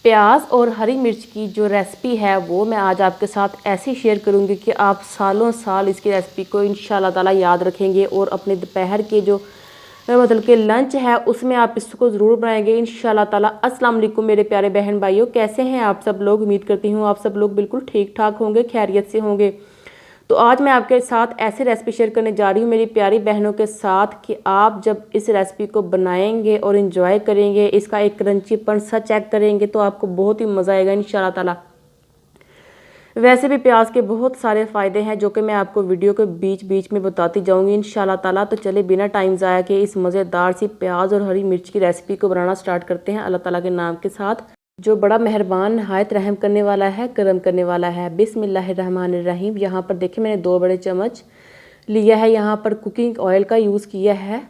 प्याज और हरी मिर्च की जो रेसिपी है वो मैं आज आपके साथ ऐसे शेयर करूंगी कि आप सालों साल इसकी रेसिपी को इंशाल्लाह ताला याद रखेंगे और अपने दोपहर के जो मतलब कि लंच है उसमें आप इसको ज़रूर बनाएंगे इंशाल्लाह ताला। अस्सलाम वालेकुम मेरे प्यारे बहन भाइयों, कैसे हैं आप सब लोग। उम्मीद करती हूँ आप सब लोग बिल्कुल ठीक ठाक होंगे, खैरियत से होंगे। तो आज मैं आपके साथ ऐसे रेसिपी शेयर करने जा रही हूँ मेरी प्यारी बहनों के साथ कि आप जब इस रेसिपी को बनाएंगे और इन्जॉय करेंगे, इसका एक क्रंचीपन सा चेक करेंगे तो आपको बहुत ही मज़ा आएगा इंशाल्लाह ताला। वैसे भी प्याज के बहुत सारे फ़ायदे हैं जो कि मैं आपको वीडियो के बीच बीच में बताती जाऊंगी इंशाल्लाह ताला। तो चले बिना टाइम ज़ाया के इस मज़ेदार सी प्याज और हरी मिर्च की रेसिपी को बनाना स्टार्ट करते हैं अल्लाह ताला के नाम के साथ, जो बड़ा मेहरबान नहायत रहम करने वाला है, करम करने वाला है। बिस्मिल्लाहिर्रहमानिर्रहीम। यहाँ पर देखिए मैंने 2 बड़े चम्मच लिया है, यहाँ पर कुकिंग ऑयल का यूज़ किया है।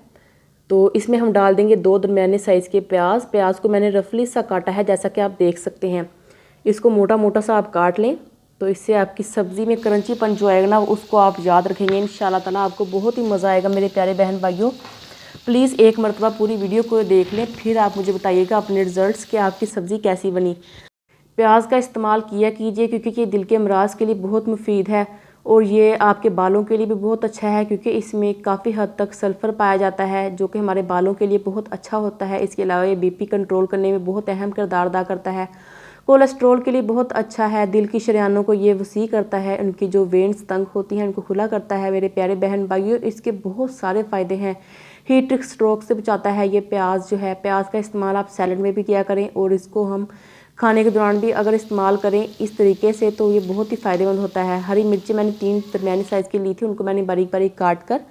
तो इसमें हम डाल देंगे 2 दरमियाने साइज़ के प्याज। प्याज को मैंने रफली सा काटा है, जैसा कि आप देख सकते हैं। इसको मोटा मोटा सा आप काट लें तो इससे आपकी सब्ज़ी में क्रंचीपन जो आएगा ना उसको आप याद रखेंगे इंशाल्लाह ताला। आपको बहुत ही मज़ा आएगा मेरे प्यारे बहन भाइयों। प्लीज़ एक मरतबा पूरी वीडियो को देख लें, फिर आप मुझे बताइएगा अपने रिज़ल्ट्स कि आपकी सब्ज़ी कैसी बनी। प्याज का इस्तेमाल किया कीजिए क्योंकि ये दिल के अमराज के लिए बहुत मुफीद है और ये आपके बालों के लिए भी बहुत अच्छा है क्योंकि इसमें काफ़ी हद तक सल्फ़र पाया जाता है जो कि हमारे बालों के लिए बहुत अच्छा होता है। इसके अलावा ये बीपी कंट्रोल करने में बहुत अहम किरदार अदा करता है। कोलेस्ट्रॉल के लिए बहुत अच्छा है। दिल की शरियानों को ये वसी करता है, उनकी जो वेन्स तंग होती हैं उनको खुला करता है। मेरे प्यारे बहन भाइयों, इसके बहुत सारे फ़ायदे हैं। हीट स्ट्रोक से बचाता है ये प्याज जो है। प्याज का इस्तेमाल आप सैलड में भी किया करें और इसको हम खाने के दौरान भी अगर इस्तेमाल करें इस तरीके से तो ये बहुत ही फ़ायदेमंद होता है। हरी मिर्ची मैंने 3 दरमियानी साइज़ की ली थी, उनको मैंने बारीक बारीक काट कर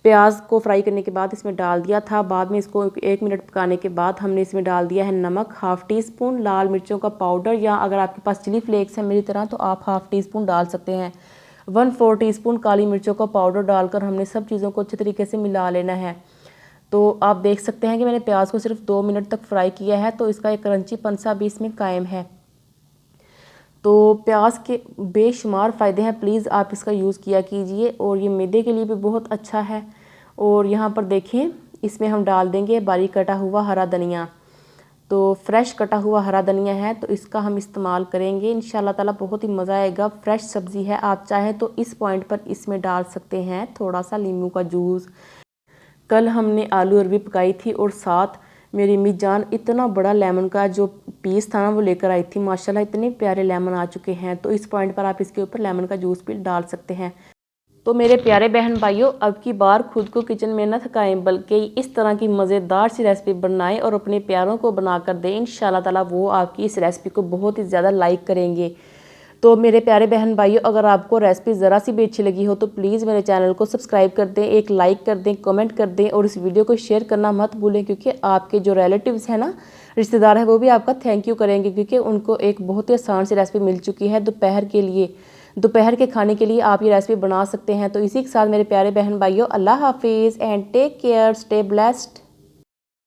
प्याज को फ्राई करने के बाद इसमें डाल दिया था। बाद में इसको 1 मिनट पकाने के बाद हमने इसमें डाल दिया है नमक, हाफ़ टी स्पून लाल मिर्चों का पाउडर, या अगर आपके पास चिली फ्लेक्स है मेरी तरह तो आप हाफ़ टी स्पून डाल सकते हैं। 1/4 टीस्पून काली मिर्चों का पाउडर डालकर हमने सब चीज़ों को अच्छे तरीके से मिला लेना है। तो आप देख सकते हैं कि मैंने प्याज को सिर्फ 2 मिनट तक फ्राई किया है तो इसका एक क्रंचीपन सा भी इसमें कायम है। तो प्याज के बेशुमार फ़ायदे हैं, प्लीज़ आप इसका यूज़ किया कीजिए और ये मैदे के लिए भी बहुत अच्छा है। और यहाँ पर देखें इसमें हम डाल देंगे बारीक कटा हुआ हरा धनिया। तो फ्रेश कटा हुआ हरा धनिया है तो इसका हम इस्तेमाल करेंगे इंशाल्लाह ताला, बहुत ही मज़ा आएगा। फ्रेश सब्ज़ी है, आप चाहें तो इस पॉइंट पर इसमें डाल सकते हैं थोड़ा सा नींबू का जूस। कल हमने आलू अरबी पकाई थी और साथ मेरी अम्मी जान इतना बड़ा लेमन का जो पीस था ना वो लेकर आई थी। माशाल्लाह इतने प्यारे लेमन आ चुके हैं। तो इस पॉइंट पर आप इसके ऊपर लेमन का जूस भी डाल सकते हैं। तो मेरे प्यारे बहन भाइयों, अब की बार खुद को किचन में न थकाएं बल्कि इस तरह की मज़ेदार सी रेसिपी बनाएं और अपने प्यारों को बना कर दें। इंशाल्लाह ताला वो आपकी इस रेसिपी को बहुत ही ज़्यादा लाइक करेंगे। तो मेरे प्यारे बहन भाइयों, अगर आपको रेसिपी ज़रा सी भी अच्छी लगी हो तो प्लीज़ मेरे चैनल को सब्सक्राइब कर दें, एक लाइक कर दें, कमेंट कर दें और इस वीडियो को शेयर करना मत भूलें क्योंकि आपके जो रिलेटिव्स हैं ना, रिश्तेदार हैं, वो भी आपका थैंक यू करेंगे क्योंकि उनको एक बहुत ही आसान सी रेसिपी मिल चुकी है दोपहर के लिए। दोपहर के खाने के लिए आप ये रेसिपी बना सकते हैं। तो इसी के साथ मेरे प्यारे बहन भाइयों, अल्लाह हाफिज़ and take care, stay blessed.